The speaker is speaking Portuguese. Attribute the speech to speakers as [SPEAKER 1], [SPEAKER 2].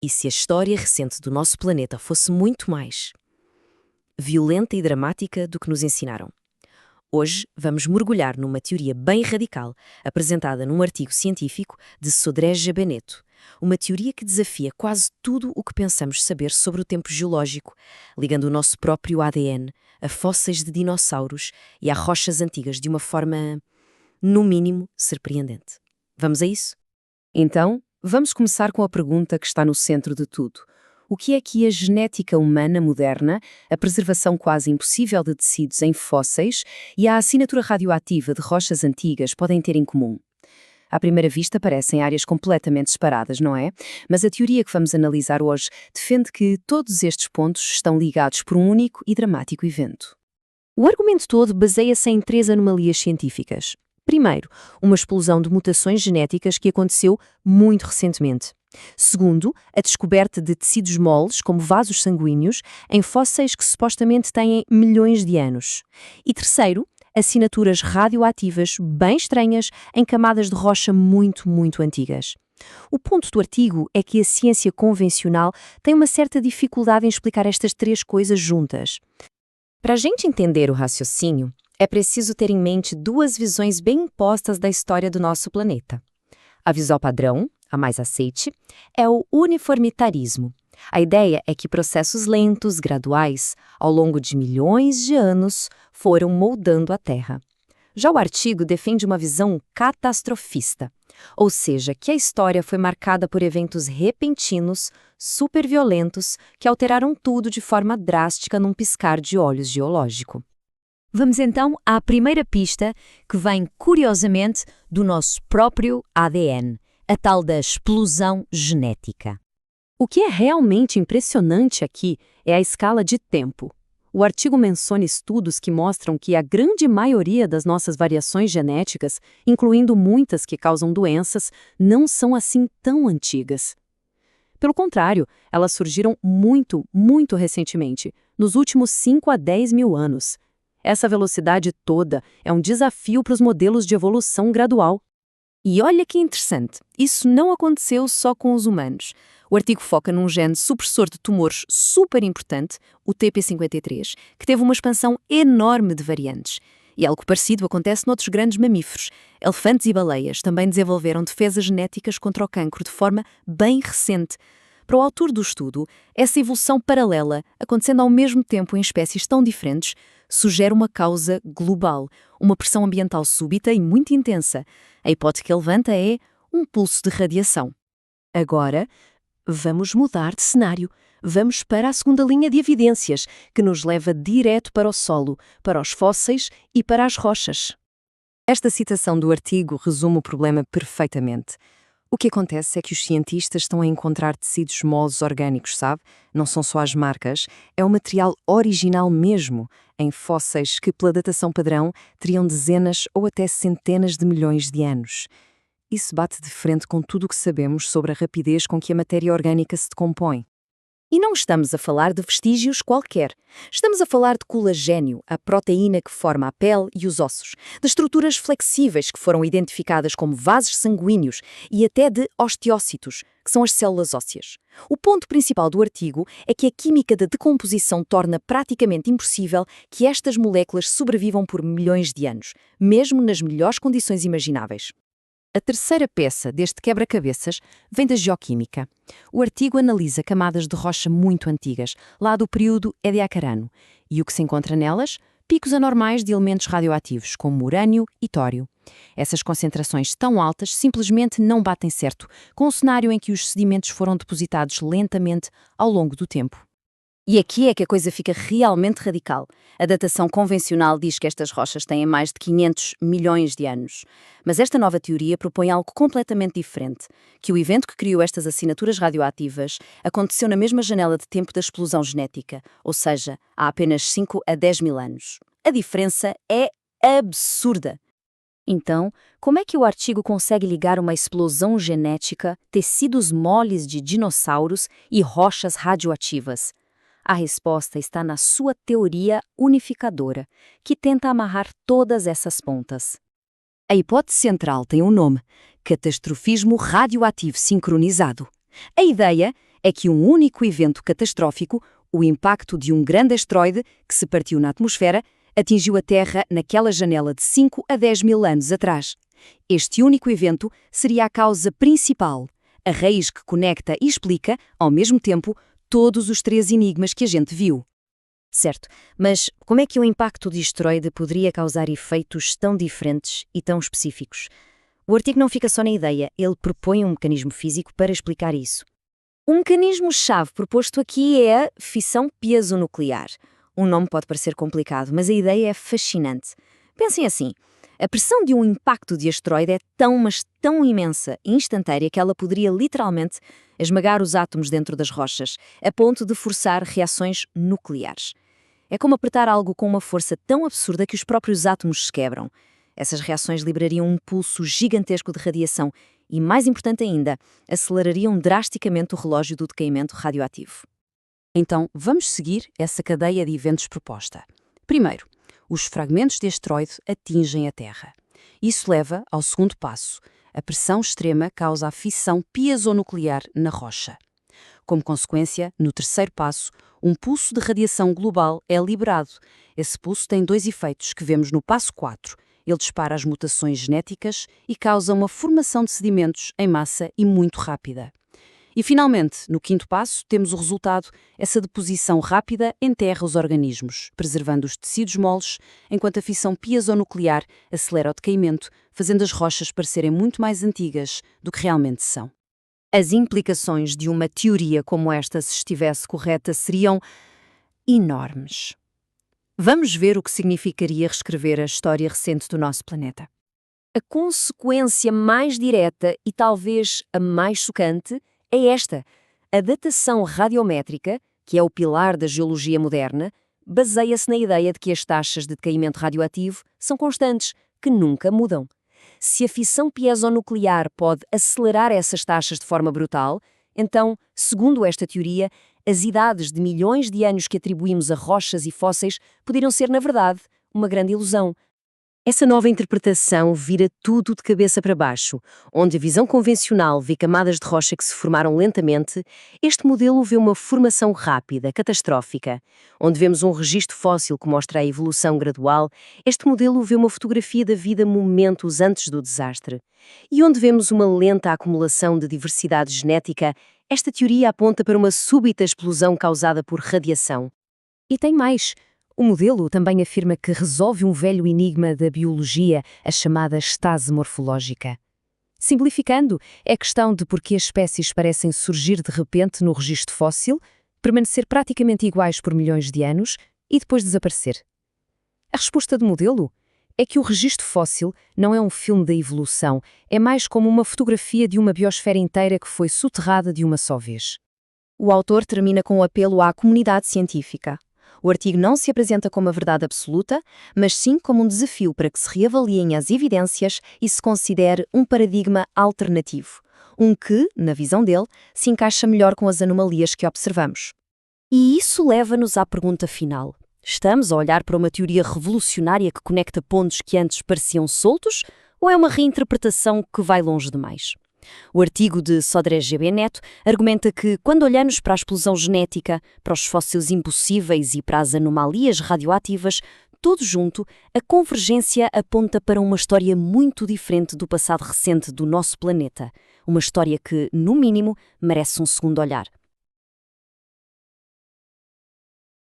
[SPEAKER 1] E se a história recente do nosso planeta fosse muito mais violenta e dramática do que nos ensinaram? Hoje vamos mergulhar numa teoria bem radical, apresentada num artigo científico de Sodré Jabeneto. Uma teoria que desafia quase tudo o que pensamos saber sobre o tempo geológico, ligando o nosso próprio ADN a fósseis de dinossauros e a rochas antigas de uma forma, no mínimo, surpreendente. Vamos a isso? Então, vamos começar com a pergunta que está no centro de tudo. O que é que a genética humana moderna, a preservação quase impossível de tecidos em fósseis e a assinatura radioativa de rochas antigas podem ter em comum? À primeira vista parecem áreas completamente separadas, não é? Mas a teoria que vamos analisar hoje defende que todos estes pontos estão ligados por um único e dramático evento. O argumento todo baseia-se em 3 anomalias científicas. Primeiro, uma explosão de mutações genéticas que aconteceu muito recentemente. Segundo, a descoberta de tecidos moles, como vasos sanguíneos, em fósseis que supostamente têm milhões de anos. E terceiro, assinaturas radioativas bem estranhas em camadas de rocha muito antigas. O ponto do artigo é que a ciência convencional tem uma certa dificuldade em explicar estas 3 coisas juntas. Para a gente entender o raciocínio, é preciso ter em mente 2 visões bem impostas da história do nosso planeta. A visão padrão, a mais aceite, é o uniformitarismo. A ideia é que processos lentos, graduais, ao longo de milhões de anos, foram moldando a Terra. Já o artigo defende uma visão catastrofista, ou seja, que a história foi marcada por eventos repentinos, superviolentos, que alteraram tudo de forma drástica num piscar de olhos geológico. Vamos então à primeira pista, que vem, curiosamente, do nosso próprio ADN, a tal da explosão genética. O que é realmente impressionante aqui é a escala de tempo. O artigo menciona estudos que mostram que a grande maioria das nossas variações genéticas, incluindo muitas que causam doenças, não são assim tão antigas. Pelo contrário, elas surgiram muito recentemente, nos últimos 5 a 10 mil anos. Essa velocidade toda é um desafio para os modelos de evolução gradual. E olha que interessante, isso não aconteceu só com os humanos. O artigo foca num gene supressor de tumores super importante, o TP53, que teve uma expansão enorme de variantes. E algo parecido acontece noutros grandes mamíferos. Elefantes e baleias também desenvolveram defesas genéticas contra o cancro de forma bem recente. Para o autor do estudo, essa evolução paralela, acontecendo ao mesmo tempo em espécies tão diferentes, sugere uma causa global, uma pressão ambiental súbita e muito intensa. A hipótese que ele levanta é um pulso de radiação. Agora, vamos mudar de cenário. Vamos para a segunda linha de evidências, que nos leva direto para o solo, para os fósseis e para as rochas. Esta citação do artigo resume o problema perfeitamente. O que acontece é que os cientistas estão a encontrar tecidos moles orgânicos, sabe? Não são só as marcas, é o material original mesmo, em fósseis que, pela datação padrão, teriam dezenas ou até centenas de milhões de anos. Isso bate de frente com tudo o que sabemos sobre a rapidez com que a matéria orgânica se decompõe. E não estamos a falar de vestígios qualquer. Estamos a falar de colagênio, a proteína que forma a pele e os ossos, de estruturas flexíveis que foram identificadas como vasos sanguíneos e até de osteócitos, que são as células ósseas. O ponto principal do artigo é que a química da decomposição torna praticamente impossível que estas moléculas sobrevivam por milhões de anos, mesmo nas melhores condições imagináveis. A terceira peça deste quebra-cabeças vem da geoquímica. O artigo analisa camadas de rocha muito antigas, lá do período Ediacarano, e o que se encontra nelas? Picos anormais de elementos radioativos, como urânio e tório. Essas concentrações tão altas simplesmente não batem certo com o cenário em que os sedimentos foram depositados lentamente ao longo do tempo. E aqui é que a coisa fica realmente radical. A datação convencional diz que estas rochas têm mais de 500 milhões de anos. Mas esta nova teoria propõe algo completamente diferente, que o evento que criou estas assinaturas radioativas aconteceu na mesma janela de tempo da explosão genética, ou seja, há apenas 5 a 10 mil anos. A diferença é absurda. Então, como é que o artigo consegue ligar uma explosão genética, tecidos moles de dinossauros e rochas radioativas? A resposta está na sua teoria unificadora, que tenta amarrar todas essas pontas. A hipótese central tem um nome: catastrofismo radioativo sincronizado. A ideia
[SPEAKER 2] é que um único evento catastrófico, o impacto de um grande asteroide que se partiu na atmosfera, atingiu a Terra naquela janela de 5 a 10 mil anos atrás. Este único evento seria a causa principal, a raiz que conecta e explica, ao mesmo tempo, todos os 3 enigmas que a gente viu.
[SPEAKER 1] Certo, mas como é que um impacto de asteroide poderia causar efeitos tão diferentes e tão específicos? O artigo não fica só na ideia, ele propõe um mecanismo físico para explicar isso. O mecanismo-chave proposto aqui é a fissão piezonuclear. O nome pode parecer complicado, mas a ideia é fascinante. Pensem assim, a pressão de um impacto de asteroide é tão, mas tão imensa e instantânea que ela poderia literalmente esmagar os átomos dentro das rochas, a ponto de forçar reações nucleares. É como apertar algo com uma força tão absurda que os próprios átomos se quebram. Essas reações liberariam um pulso gigantesco de radiação e, mais importante ainda, acelerariam drasticamente o relógio do decaimento radioativo.
[SPEAKER 2] Então, vamos seguir essa cadeia de eventos proposta. Primeiro, os fragmentos de asteroide atingem a Terra. Isso leva ao segundo passo. A pressão extrema causa a fissão piezonuclear na rocha. Como consequência, no terceiro passo, um pulso de radiação global é liberado. Esse pulso tem 2 efeitos que vemos no passo 4. Ele dispara as mutações genéticas e causa uma formação de sedimentos em massa e muito rápida. E, finalmente, no quinto passo, temos o resultado, essa deposição rápida enterra os organismos, preservando os tecidos moles, enquanto a fissão piezonuclear acelera o decaimento, fazendo as rochas parecerem muito mais antigas do que realmente são.
[SPEAKER 1] As implicações de uma teoria como esta, se estivesse correta, seriam enormes. Vamos ver o que significaria reescrever a história recente do nosso planeta. A consequência mais direta e talvez a mais chocante é esta: a datação radiométrica, que é o pilar da geologia moderna, baseia-se na ideia de que as taxas de decaimento radioativo são constantes, que nunca mudam. Se a fissão piezonuclear pode acelerar essas taxas de forma brutal, então, segundo esta teoria, as idades de milhões de anos que atribuímos a rochas e fósseis poderiam ser, na verdade, uma grande ilusão. Essa nova interpretação vira tudo de cabeça para baixo. Onde a visão convencional vê camadas de rocha que se formaram lentamente, este modelo vê uma formação rápida, catastrófica. Onde vemos um registro fóssil que mostra a evolução gradual, este modelo vê uma fotografia da vida momentos antes do desastre. E onde vemos uma lenta acumulação de diversidade genética, esta teoria aponta para uma súbita explosão causada por radiação. E tem mais. O modelo também afirma que resolve um velho enigma da biologia, a chamada estase morfológica. Simplificando, é questão de por que as espécies parecem surgir de repente no registro fóssil, permanecer praticamente iguais por milhões de anos e depois desaparecer. A resposta do modelo é que o registro fóssil não é um filme da evolução, é mais como uma fotografia de uma biosfera inteira que foi soterrada de uma só vez. O autor termina com um apelo à comunidade científica. O artigo não se apresenta como a verdade absoluta, mas sim como um desafio para que se reavaliem as evidências e se considere um paradigma alternativo, um que, na visão dele, se encaixa melhor com as anomalias que observamos. E isso leva-nos à pergunta final. Estamos a olhar para uma teoria revolucionária que conecta pontos que antes pareciam soltos, ou é uma reinterpretação que vai longe demais? O artigo de Sodré G.B. Neto argumenta que, quando olhamos para a explosão genética, para os fósseis impossíveis e para as anomalias radioativas, tudo junto, a convergência aponta para uma história muito diferente do passado recente do nosso planeta. Uma história que, no mínimo, merece um segundo olhar.